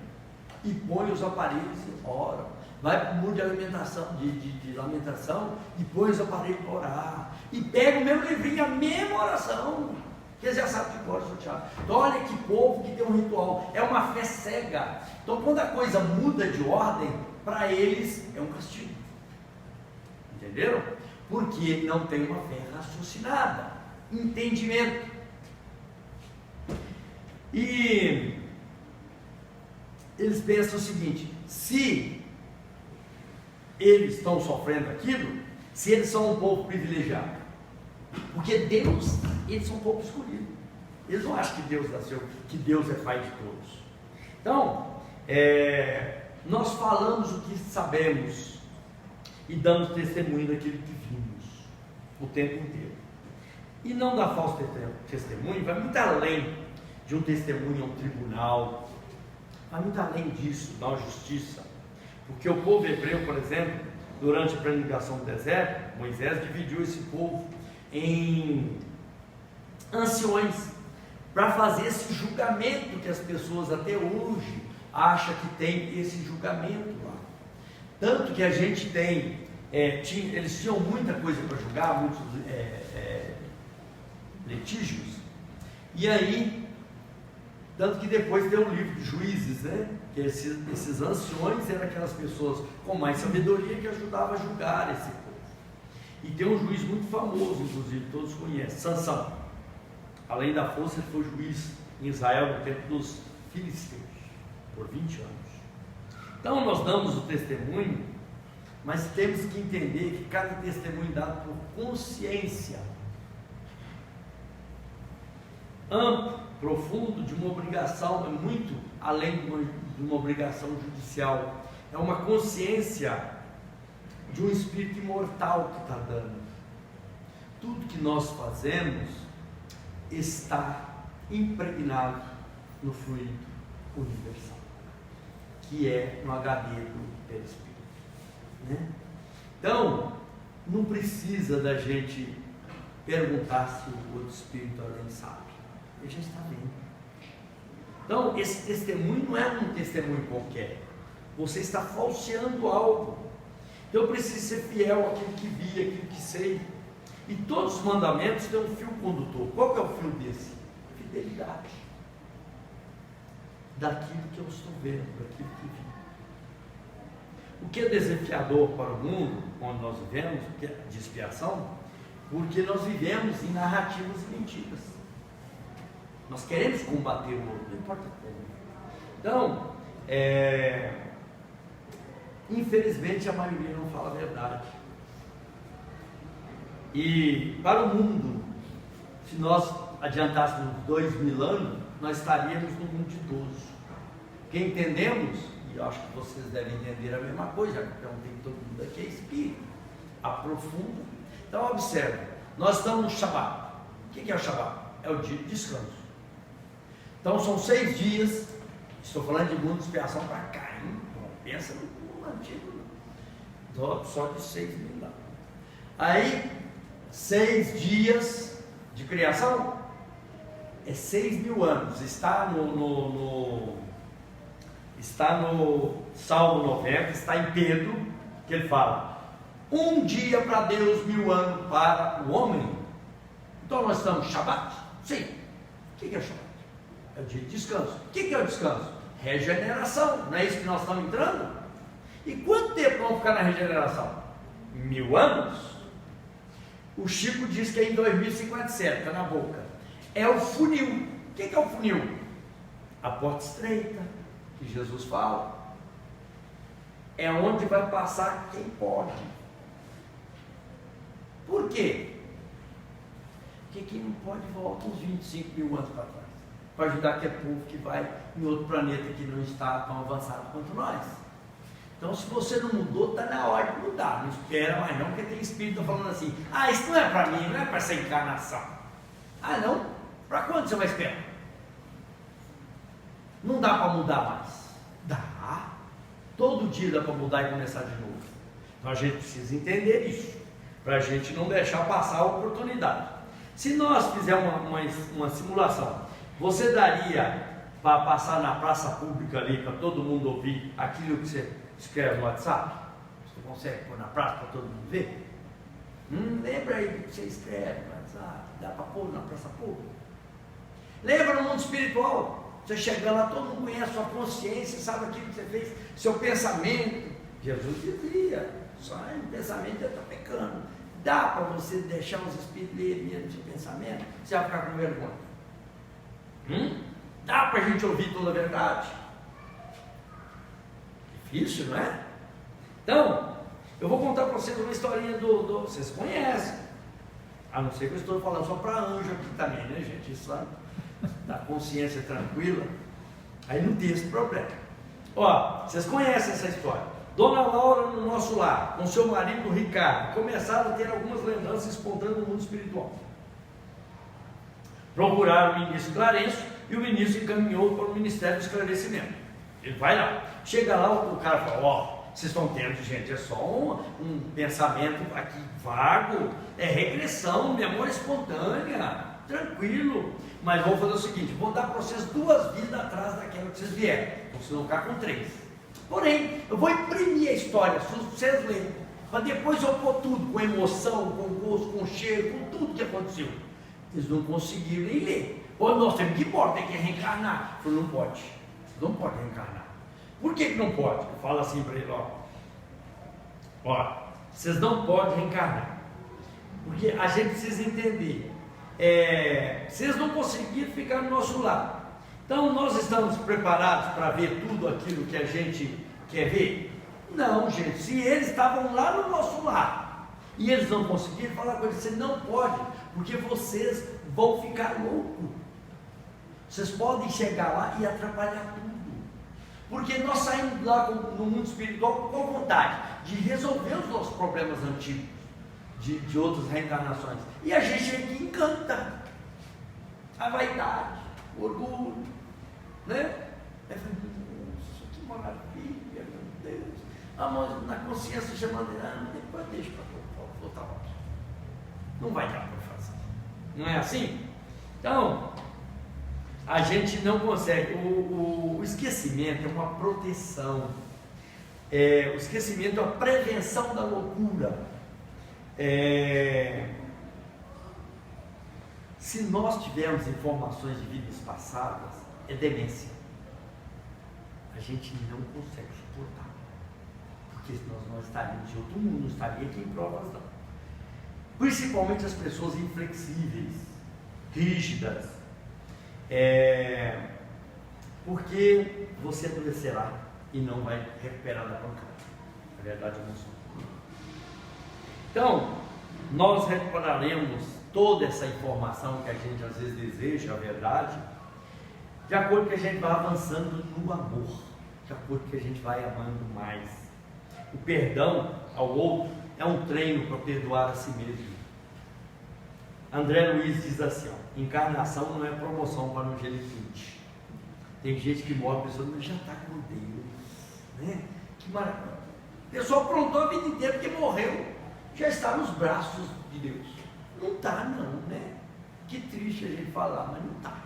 e põe os aparelhos e ora. Vai para o mundo de alimentação, de lamentação, e põe os aparelhos para orar, e pega o mesmo livrinho, a mesma oração, que eles já sabem que pode sortear. Então olha que povo que tem um ritual, é uma fé cega. Então quando a coisa muda de ordem, para eles é um castigo, entenderam? Porque não tem uma fé raciocinada, entendimento. E eles pensam o seguinte: se eles estão sofrendo aquilo, se eles são um povo privilegiado, porque Deus, eles são um povo escolhido, eles não acham que Deus nasceu, que Deus é pai de todos. Então, nós falamos o que sabemos e damos testemunho daquilo que vimos o tempo inteiro, e não dar falso testemunho. Vai muito além de um testemunho a um tribunal, vai muito além disso, da justiça. Porque o povo hebreu, por exemplo, durante a peregrinação do deserto, Moisés dividiu esse povo em anciões, para fazer esse julgamento que as pessoas até hoje acham que tem esse julgamento lá. Tanto que a gente tem, eles tinham muita coisa para julgar, muitos litígios, e aí, tanto que depois tem o livro de Juízes, né? Que esses anciões eram aquelas pessoas com mais sabedoria que ajudavam a julgar esse povo. E tem um juiz muito famoso, inclusive, todos conhecem, Sansão. Além da força, ele foi juiz em Israel no tempo dos filisteus, por 20 anos. Então nós damos o testemunho, mas temos que entender que cada testemunho é dado por consciência, amplo, profundo, de uma obrigação, é muito além de uma obrigação judicial, é uma consciência de um espírito imortal que está dando. Tudo que nós fazemos está impregnado no fluido universal, que é no HD do perispírito, né? Então, não precisa da gente perguntar se o outro espírito além sabe. Ele já está vendo. Então, esse testemunho não é um testemunho qualquer. Você está falseando algo. Então, eu preciso ser fiel àquilo que vi, àquilo que sei. E todos os mandamentos têm um fio condutor. Qual que é o fio desse? Fidelidade. Daquilo que eu estou vendo, daquilo que vi. O que é desafiador para o mundo, onde nós vivemos, de expiação, porque nós vivemos em narrativas mentiras. Nós queremos combater o outro, não importa como. Então, infelizmente a maioria não fala a verdade. E para o mundo, se nós adiantássemos 2000 anos, nós estaríamos no mundo de todos. Porque entendemos, e eu acho que vocês devem entender a mesma coisa, já que perguntei todo mundo aqui, é espírito, aprofunda. Então observe, nós estamos no Shabat. O que é o Shabat? É o dia de descanso. Então são 6 dias, estou falando de mundo de expiação para cá, hein? Não pensa no antigo, não. Só de 6 mil anos. Aí, 6 dias de criação, é 6.000 anos, está no Salmo 90, está em Pedro, que ele fala: Um dia para Deus, 1000 anos para o homem. Então nós estamos Shabat? Sim. O que é Shabat? É o dia de descanso. O que é o descanso? Regeneração. Não é isso que nós estamos entrando? E quanto tempo vamos ficar na regeneração? 1000 anos? O Chico diz que é em 2057, está na boca. É o funil. O que é o funil? A porta estreita, que Jesus fala. É onde vai passar quem pode. Por quê? Porque quem não pode volta uns 25.000 anos para trás. Para ajudar aquele povo que vai em outro planeta que não está tão avançado quanto nós. Então, se você não mudou, está na hora de mudar. Não espera mais não, porque tem espírito falando assim: ah, isso não é para mim, não é para essa encarnação. Ah, não? Para quando você vai esperar? Não dá para mudar mais. Dá. Todo dia dá para mudar e começar de novo. Então a gente precisa entender isso, para a gente não deixar passar a oportunidade. Se nós fizermos uma simulação, você daria para passar na praça pública ali, para todo mundo ouvir aquilo que você escreve no WhatsApp? Você consegue pôr na praça para todo mundo ver? Lembra aí do que você escreve no WhatsApp? Dá para pôr na praça pública? Lembra no mundo espiritual? Você chega lá, todo mundo conhece a sua consciência, sabe aquilo que você fez, seu pensamento. Jesus dizia: sai no pensamento, já está pecando. Dá para você deixar os espíritos lerem mesmo seu pensamento? Você vai ficar com vergonha? Dá para a gente ouvir toda a verdade? Difícil, não é? Então, eu vou contar para vocês uma historinha vocês conhecem. A não ser que eu estou falando só para anjo aqui também, né, gente? Isso lá, da consciência tranquila, aí não tem esse problema. Ó, vocês conhecem essa história. Dona Laura, no nosso lar, com seu marido Ricardo, começaram a ter algumas lembranças espontâneas do mundo espiritual. Procuraram o ministro Clarencio e o ministro encaminhou para o Ministério do Esclarecimento. Ele vai lá, chega lá, o cara fala: ó, vocês estão tendo, gente, é só um pensamento aqui vago, é regressão, memória espontânea, tranquilo. Mas vou fazer o seguinte: vou dar para vocês 2 vidas atrás daquela que vocês vieram, então vocês vão ficar com 3. Porém, eu vou imprimir a história, se vocês lerem, para depois eu pôr tudo, com emoção, com gosto, com cheiro, com tudo que aconteceu. Eles não conseguiram nem ler. Ou nós temos que ir embora, tem que reencarnar. Eu falei: não pode, vocês não podem reencarnar. Por que não pode? Eu falo assim para ele: ó, vocês não podem reencarnar, porque a gente precisa entender, vocês não conseguiram ficar no nosso lado. Então nós estamos preparados para ver tudo aquilo que a gente quer ver? Não, gente. Se eles estavam lá no nosso lado e eles não conseguiram, falar com eles: você não pode, porque vocês vão ficar loucos. Vocês podem chegar lá e atrapalhar tudo. Porque nós saímos lá no mundo espiritual com vontade de resolver os nossos problemas antigos, de outras reencarnações. E a gente aqui encanta a vaidade, o orgulho, né? Nossa, que maravilha, meu Deus. A mão na consciência chamando ele: depois deixa para voltar lá. Não vai dar para fazer. Não é assim? Então, a gente não consegue. O esquecimento é uma proteção. O esquecimento é a prevenção da loucura. Se nós tivermos informações de vidas passadas, é demência. A gente não consegue suportar, porque senão nós estaríamos em outro mundo, não estaria aqui em provas não. Principalmente as pessoas inflexíveis, rígidas, porque você adoecerá e não vai recuperar da pancada. A verdade é isso. Então, nós recuperaremos toda essa informação que a gente às vezes deseja, a verdade, de acordo que a gente vai avançando no amor, de acordo que a gente vai amando mais. O perdão ao outro é um treino para perdoar a si mesmo. André Luiz diz assim: encarnação não é promoção para a angelitude. Tem gente que morre, a pessoa já está com Deus, né? Que maravilha. A pessoa aprontou a vida inteira porque morreu, já está nos braços de Deus. Não está não, né? Que triste a gente falar, mas não está.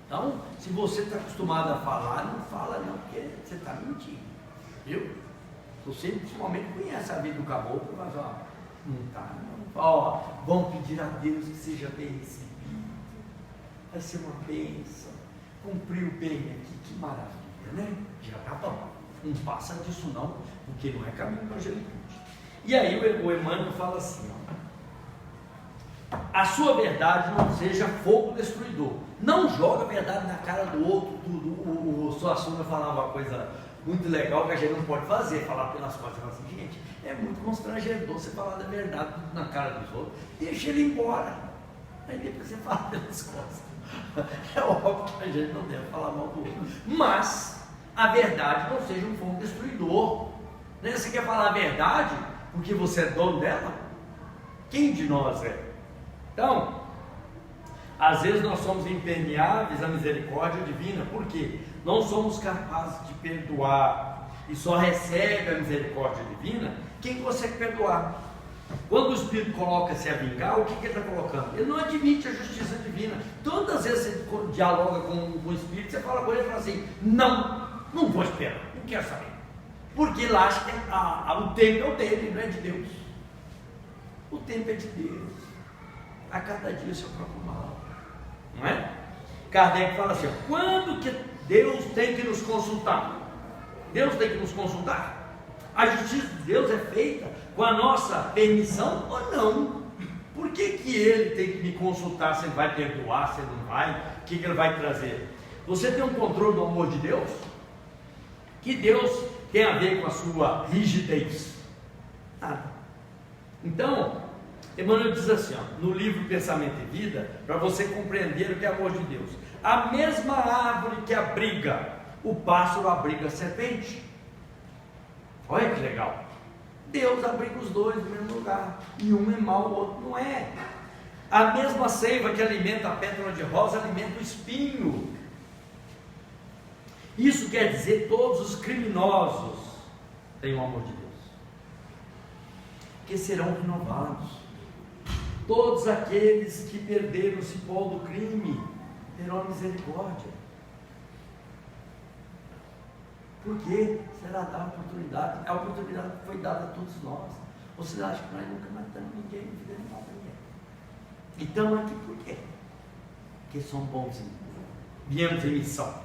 Então, se você está acostumado a falar, não fala não, porque você está mentindo, viu? Você principalmente conhece a vida do caboclo, mas ó, não está, não. Ó, vamos pedir a Deus que seja bem recebido. Vai ser uma bênção. Cumpriu bem aqui, que maravilha, né? Já está bom. Não passa disso não, porque não é caminho para a angelitude. E aí o Emmanuel fala assim, ó, a sua verdade não seja fogo destruidor. Não joga a verdade na cara do outro. O Suassuna falava uma coisa muito legal que a gente não pode fazer, falar pelas costas. Fala assim, gente, é muito constrangedor você falar da verdade na cara dos outros. Deixa ele embora. Aí depois você fala pelas costas. É óbvio que a gente não deve falar mal do outro. Mas a verdade não seja um fogo destruidor. Né? Você quer falar a verdade porque você é dono dela? Quem de nós é? Então, às vezes nós somos impermeáveis à misericórdia divina, porque não somos capazes de perdoar e só recebe a misericórdia divina quem consegue perdoar. Quando o Espírito coloca-se a vingar, o que ele está colocando? Ele não admite a justiça divina. Todas as vezes você dialoga com o Espírito, você fala com ele e fala assim, não vou esperar, não quero saber. Porque ele acha que o tempo é o dele, não é de Deus. O tempo é de Deus. A cada dia o seu próprio mal. Não é? Kardec fala assim, ó, quando que Deus tem que nos consultar? Deus tem que nos consultar? A justiça de Deus é feita com a nossa permissão ou não? Por que ele tem que me consultar se ele vai perdoar, se ele não vai? O que ele vai trazer? Você tem um controle do amor de Deus? Que Deus tem a ver com a sua rigidez? Nada. Então, Emmanuel diz assim, ó, no livro Pensamento e Vida, para você compreender o que é amor de Deus. A mesma árvore que abriga o pássaro abriga a serpente. Olha que legal. Deus abriga os dois no mesmo lugar. E um é mau, o outro não é. A mesma seiva que alimenta a pétala de rosa alimenta o espinho. Isso quer dizer todos os criminosos têm o amor de Deus, que serão renovados. Todos aqueles que perderam o cipó do crime terão a misericórdia. Porque será dada a oportunidade. A oportunidade foi dada a todos nós. Vocês acham que nós nunca matamos ninguém, não fizemos mal para ninguém? Então aqui por quê? Porque somos bonzinhos. Viemos em missão.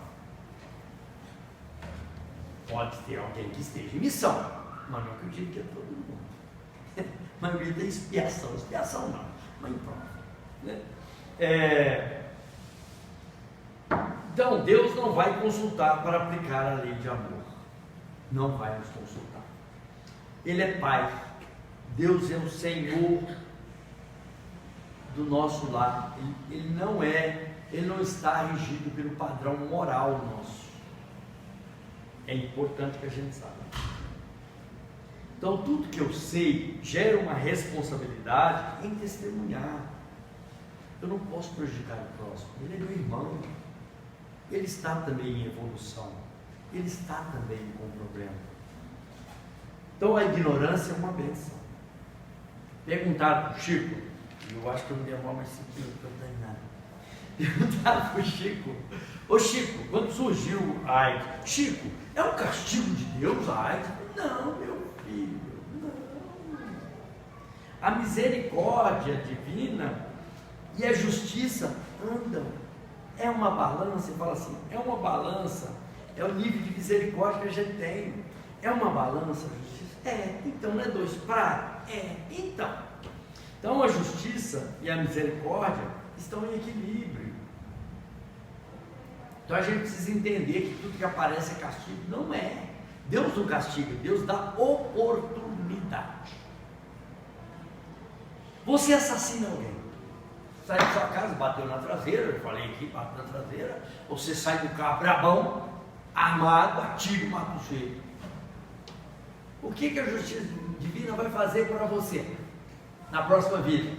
Pode ter alguém que esteja em missão, mas não acredito que é todo mundo. A maioria tem expiação não, mas pronto. Né? Então Deus não vai consultar para aplicar a lei de amor. Não vai nos consultar. Ele é Pai. Deus é o Senhor do nosso lar. Ele não está regido pelo padrão moral nosso. É importante que a gente saiba. Então tudo que eu sei gera uma responsabilidade em testemunhar. Eu não posso prejudicar o próximo. Ele é meu irmão. Ele está também em evolução. Ele está também com problema. Então a ignorância é uma bênção. Perguntaram para o Chico, eu acho que eu não demoro mais 5 minutos para terminar. Perguntaram para o Chico, ô Chico, quando surgiu a AIDS, Chico, é um castigo de Deus a AIDS? Não, meu filho, não. A misericórdia divina e a justiça andam. É uma balança, fala assim, é uma balança, é o nível de misericórdia que a gente tem. É uma balança, a justiça? É, então não é 2 pratos? É, então. Então a justiça e a misericórdia estão em equilíbrio. Então a gente precisa entender que tudo que aparece é castigo. Não é. Deus não castiga, Deus dá oportunidade. Você assassina alguém. Sai da sua casa, bateu na traseira, eu falei aqui, bateu na traseira, você sai do carro brabão, armado, atira e mata o sujeito. O que a justiça divina vai fazer para você na próxima vida?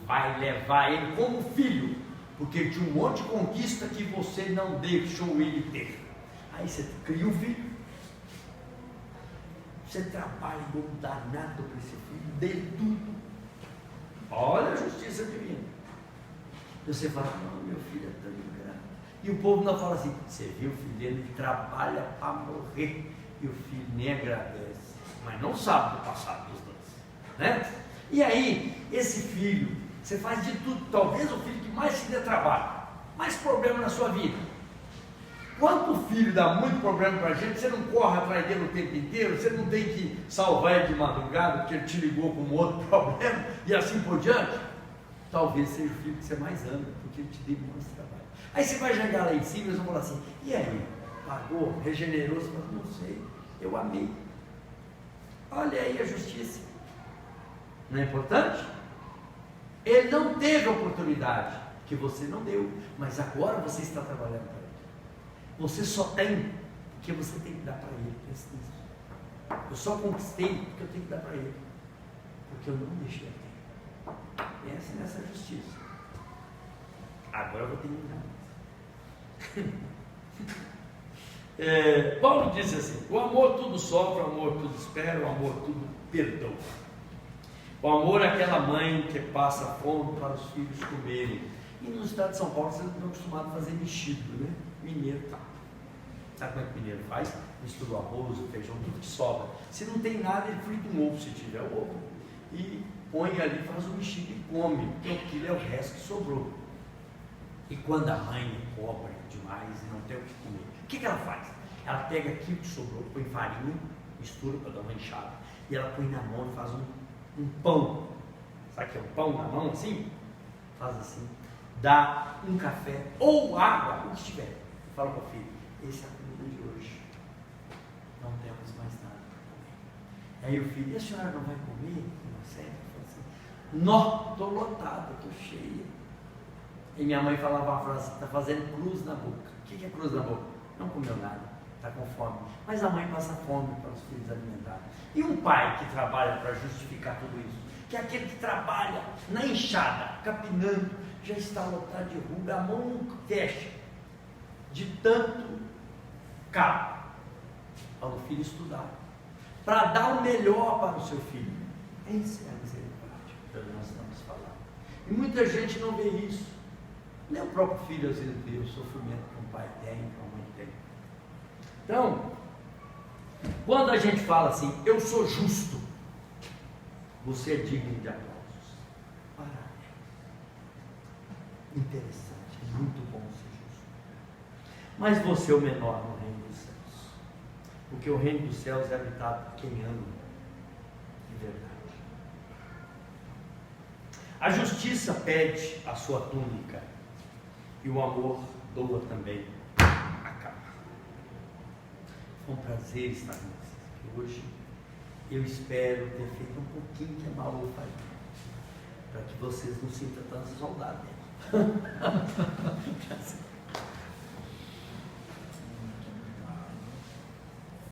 Vai levar ele como filho, porque tinha um monte de conquista que você não deixou ele ter. Aí você cria um filho, você trabalha e não dá nada para esse filho, dele tudo. Olha a justiça divina. Você fala, não, meu filho é tão ingrato. E o povo não fala assim, você viu o filho dele que trabalha para morrer, e o filho nem agradece. mas não sabe do passado dos dois, né? E aí, esse filho, você faz de tudo, talvez o filho que mais te dê trabalho, mais problema na sua vida. Quando o filho dá muito problema para a gente, você não corre atrás dele o tempo inteiro, você não tem que salvar ele de madrugada, porque ele te ligou com um outro problema, e assim por diante. Talvez seja o filho que você mais ama, porque ele te dê muito trabalho. Aí você vai chegar lá em cima e eles vão falar assim, e aí, pagou, regenerou? Você fala, não sei, eu amei. Olha aí a justiça. Não é importante? Ele não teve oportunidade, que você não deu, mas agora você está trabalhando para ele. Você só tem porque você tem que dar para ele. Eu só conquistei porque eu tenho que dar para ele, porque eu não deixei ele ter. Pense nessa justiça. Agora eu vou terminar. Paulo disse assim: o amor tudo sofre, o amor tudo espera, o amor tudo perdoa. O amor é aquela mãe que passa fome para os filhos comerem. E no estado de São Paulo vocês estão acostumados a fazer mexido, né? Mineiro tá. Sabe como é que o mineiro faz? Mistura o arroz, o feijão, tudo que sobra. Se não tem nada, ele frita um ovo, se tiver ovo, e põe ali, faz um mexido e come, porque aquilo é o resto que sobrou. E quando a mãe é pobre demais e não tem o que comer, o que ela faz? Ela pega aquilo que sobrou, põe farinha, mistura para dar uma enxada, e ela põe na mão e faz um pão. Sabe o que é um pão na mão assim? Faz assim, dá um café ou água, o que tiver. Fala para o filho, esse é a comida de hoje, não temos mais nada para comer. Aí o filho, e a senhora não vai comer? Inocente, fala assim, não, estou lotada, estou cheia. E minha mãe falava uma frase, está fazendo cruz na boca. O que é cruz na boca? Não comeu nada, está com fome. Mas a mãe passa fome para os filhos alimentarem. E um pai que trabalha para justificar tudo isso, que é aquele que trabalha na enxada, capinando, já está lotado de ruga, a mão não fecha, de tanto cabo, para o filho estudar, para dar o melhor para o seu filho. Essa é a misericórdia que nós estamos falando. E muita gente não vê isso. Nem o próprio filho às vezes vê o sofrimento que um pai tem, que uma mãe tem. Então, quando a gente fala assim, eu sou justo, você é digno de aplausos. Parabéns. Interessante, é muito bom ser justo. Mas você é o menor no reino dos céus, porque o reino dos céus é habitado por quem ama de verdade. A justiça pede a sua túnica, e o amor doa também a capa. Foi um prazer estar com vocês aqui hoje. Eu espero ter feito um pouquinho que a Malu faz, para que vocês não sintam tanto saudade dela.